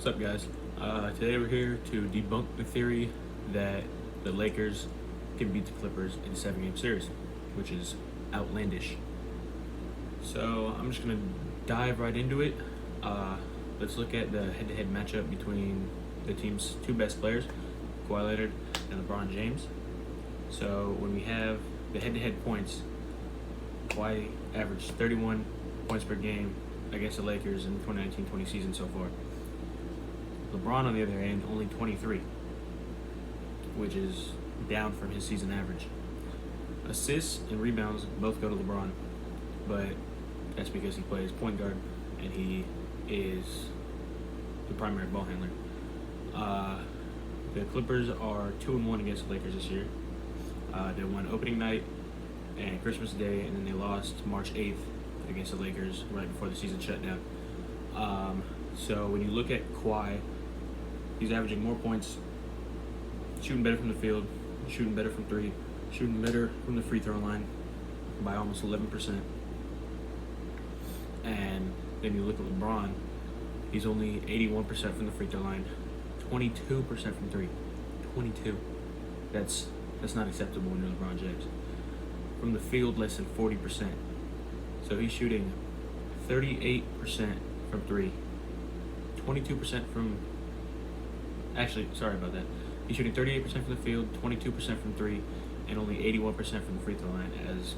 What's up, guys? Today we're here to debunk the theory that the Lakers can beat the Clippers in a 7-game series, which is outlandish. So I'm just going to dive right into it. Let's look at the head-to-head matchup between the team's two best players, Kawhi Leonard and LeBron James. So when we have the head-to-head points, Kawhi averaged 31 points per game against the Lakers in the 2019-20 season so far. LeBron, on the other hand, only 23, which is down from his season average. Assists and rebounds both go to LeBron, but that's because he plays point guard and he is the primary ball handler. The Clippers are 2-1 against the Lakers this year. They won opening night and Christmas Day, and then they lost March 8th against the Lakers right before the season shut down. So when you look at Kawhi, he's averaging more points, shooting better from the field, shooting better from three, shooting better from the free throw line by almost 11%. And then you look at LeBron, he's only 81% from the free throw line, 22% from three. 22. That's not acceptable when you're LeBron James. From the field, less than 40%. So he's shooting 38% from three, 22% from. Actually, sorry about that. He's shooting 38% from the field, 22% from three, and only 81% from the free throw line. As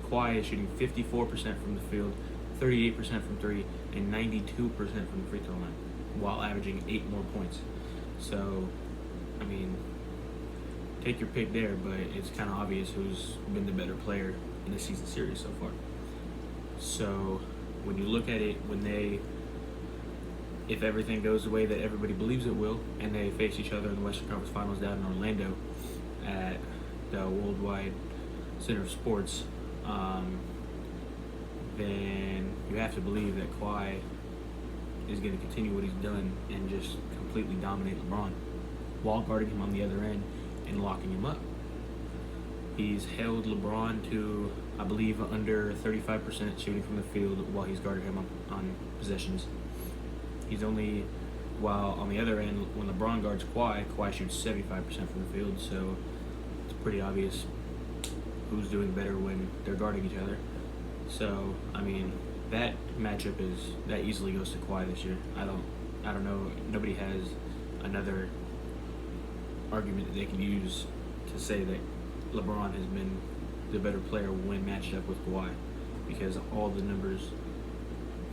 Kawhi is shooting 54% from the field, 38% from three, and 92% from the free throw line, while averaging 8 more points. So, I mean, take your pick there, but it's kind of obvious who's been the better player in the season series so far. So, when you look at it, if everything goes the way that everybody believes it will, and they face each other in the Western Conference Finals down in Orlando at the Worldwide Center of Sports, then you have to believe that Kawhi is going to continue what he's done and just completely dominate LeBron while guarding him on the other end and locking him up. He's held LeBron to, I believe, under 35% shooting from the field while he's guarded him on possessions. He's only, while on the other end, when LeBron guards Kawhi shoots 75% from the field, so it's pretty obvious who's doing better when they're guarding each other. So, I mean, that matchup that easily goes to Kawhi this year. I don't know, nobody has another argument that they can use to say that LeBron has been the better player when matched up with Kawhi, because all the numbers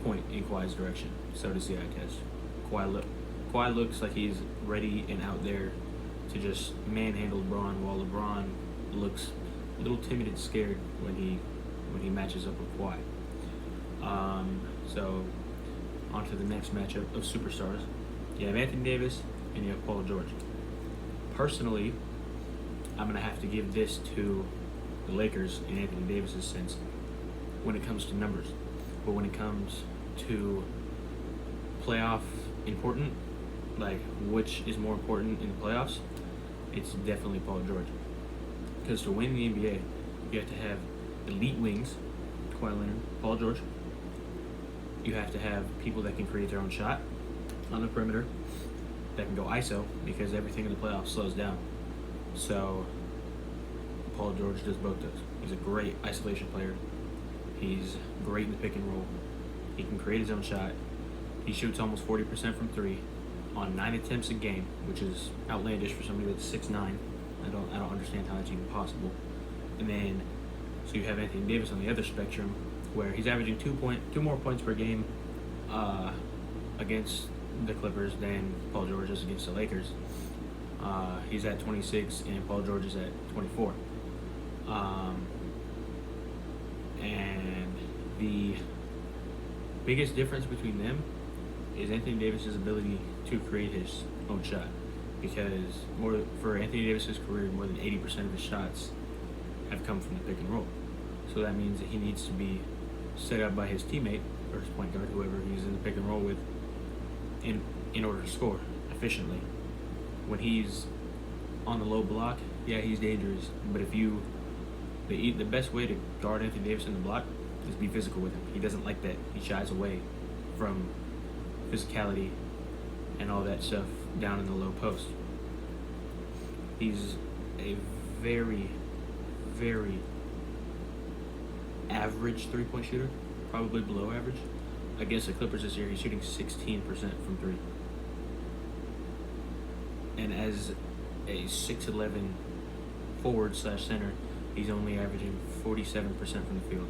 point in Kawhi's direction. So does the eye test. Kawhi looks like he's ready and out there to just manhandle LeBron, while LeBron looks a little timid and scared when he matches up with Kawhi. So on to the next matchup of superstars. You have Anthony Davis and you have Paul George. Personally, I'm going to have to give this to the Lakers in Anthony Davis's sense when it comes to numbers. But when it comes to playoff important, like which is more important in the playoffs, it's definitely Paul George. Because to win the NBA, you have to have elite wings, Kawhi Leonard, Paul George. You have to have people that can create their own shot on the perimeter, that can go ISO, because everything in the playoffs slows down. So Paul George does both those. He's a great isolation player. He's great in the pick and roll. He can create his own shot. He shoots almost 40% from three on 9 attempts a game, which is outlandish for somebody that's 6'9". I don't understand how that's even possible. And then, so you have Anthony Davis on the other spectrum, where he's averaging 2 more points per game against the Clippers than Paul George is against the Lakers. He's at 26 and Paul George is at 24. And the biggest difference between them is Anthony Davis's ability to create his own shot, because for Anthony Davis's career, more than 80% of his shots have come from the pick and roll. So that means that he needs to be set up by his teammate or his point guard, whoever he's in the pick and roll with, in order to score efficiently. When he's on the low block, yeah, he's dangerous. But the best way to guard Anthony Davis in the block is be physical with him. He doesn't like that. He shies away from physicality and all that stuff down in the low post. He's a very, very average three-point shooter, probably below average. Against the Clippers this year, he's shooting 16% from three. And as a 6'11" forward/center, he's only averaging 47% from the field,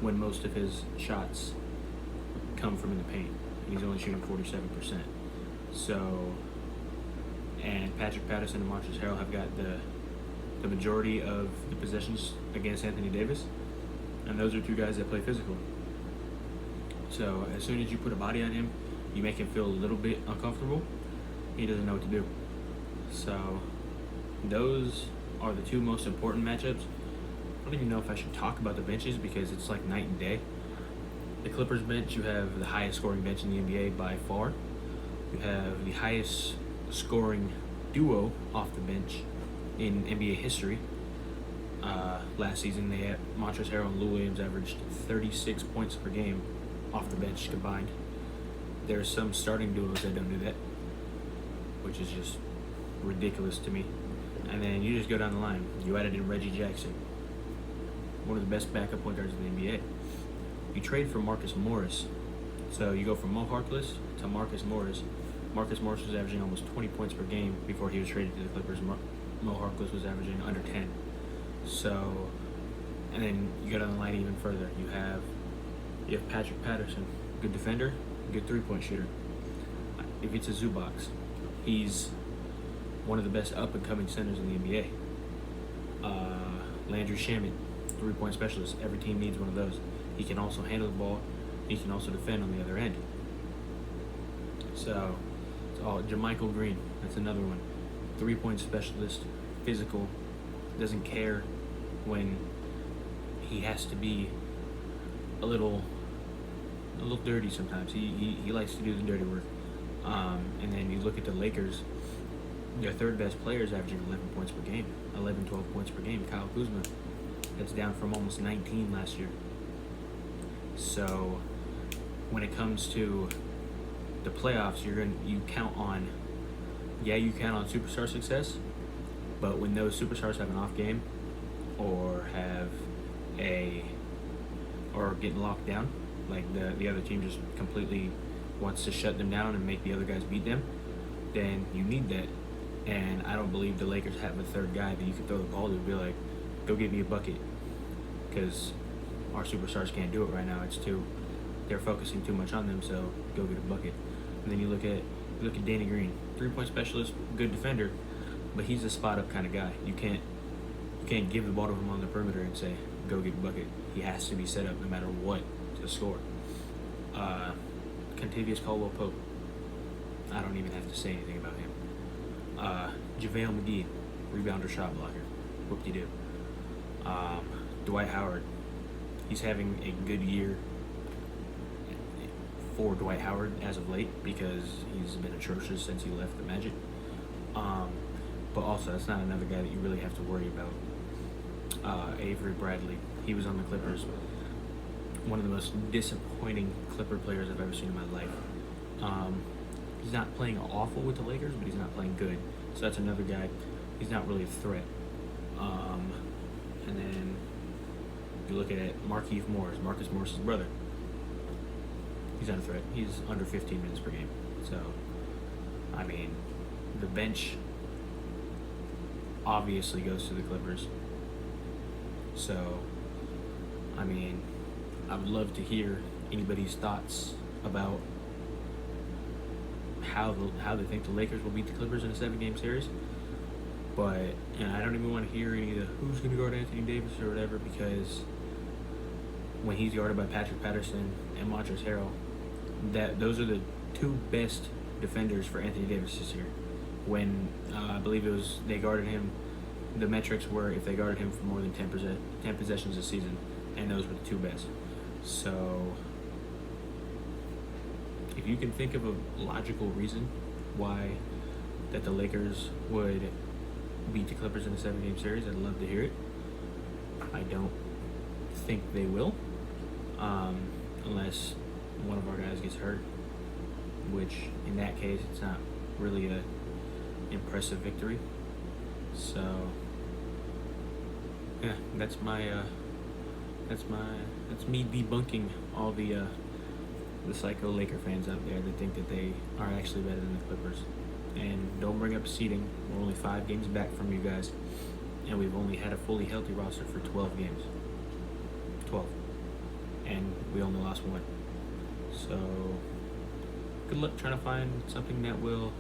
when most of his shots come from in the paint. He's only shooting 47%. So, and Patrick Patterson and Montrezl Harrell have got the majority of the possessions against Anthony Davis, and those are two guys that play physical. So as soon as you put a body on him, you make him feel a little bit uncomfortable. He doesn't know what to do. So those are the two most important matchups. I don't even know if I should talk about the benches because it's like night and day. The Clippers bench, you have the highest scoring bench in the NBA by far. You have the highest scoring duo off the bench in NBA history. Last season, they had Montrezl Harrell and Lou Williams averaged 36 points per game off the bench combined. There's some starting duos that don't do that, which is just ridiculous to me. And then you just go down the line. You added in Reggie Jackson, one of the best backup point guards in the NBA. You trade for Marcus Morris. So you go from Mo Harkless to Marcus Morris. Marcus Morris was averaging almost 20 points per game before he was traded to the Clippers. Mo Harkless was averaging under 10. So, and then you go down the line even further. You have Patrick Patterson, good defender, good three-point shooter. If it's a Zubac, he's one of the best up-and-coming centers in the NBA. Landry Shamet, three-point specialist. Every team needs one of those. He can also handle the ball. He can also defend on the other end. So, JaMychal Green, that's another one. Three-point specialist, physical, doesn't care when he has to be a little dirty sometimes. He likes to do the dirty work. And then you look at the Lakers, their third best player is averaging 11 points per game, 12 points per game. Kyle Kuzma, that's down from almost 19 last year. So when it comes to the playoffs, you count on superstar success, but when those superstars have an off game or getting locked down, like the other team just completely wants to shut them down and make the other guys beat them, then you need that. And I don't believe the Lakers have a third guy that you can throw the ball to and be like, go get me a bucket, because our superstars can't do it right now. They're focusing too much on them, so go get a bucket. And then you look at Danny Green, three-point specialist, good defender, but he's a spot-up kind of guy. You can't give the ball to him on the perimeter and say, go get a bucket. He has to be set up no matter what to score. Kentavious Caldwell-Pope, I don't even have to say anything about him. JaVale McGee, rebounder, shot blocker, whoop-de-doo. Dwight Howard, he's having a good year for Dwight Howard as of late because he's been atrocious since he left the Magic. But also, that's not another guy that you really have to worry about. Avery Bradley, he was on the Clippers. One of the most disappointing Clipper players I've ever seen in my life. He's not playing awful with the Lakers, but he's not playing good. So that's another guy. He's not really a threat. And then you look at Markieff Morris, Marcus Morris's brother. He's not a threat. He's under 15 minutes per game. So, I mean, the bench obviously goes to the Clippers. So, I mean, I would love to hear anybody's thoughts about how they think the Lakers will beat the Clippers in a 7-game series. But I don't even want to hear any of the who's going to guard Anthony Davis or whatever, because when he's guarded by Patrick Patterson and Montrezl Harrell, those are the two best defenders for Anthony Davis this year. When I believe they guarded him, the metrics were if they guarded him for more than 10 possessions a season, and those were the two best. So if you can think of a logical reason why that the Lakers would beat the Clippers in a 7-game series, I'd love to hear it. I don't think they will, unless one of our guys gets hurt. which in that case, it's not really a impressive victory. So yeah, that's me debunking all the psycho Laker fans out there that think that they are actually better than the Clippers. And don't bring up seeding. We're only 5 games back from you guys, and we've only had a fully healthy roster for 12 games. 12, and we only lost 1. So good luck trying to find something that will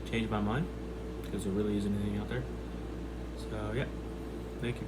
change my mind, because there really isn't anything out there. So yeah, thank you.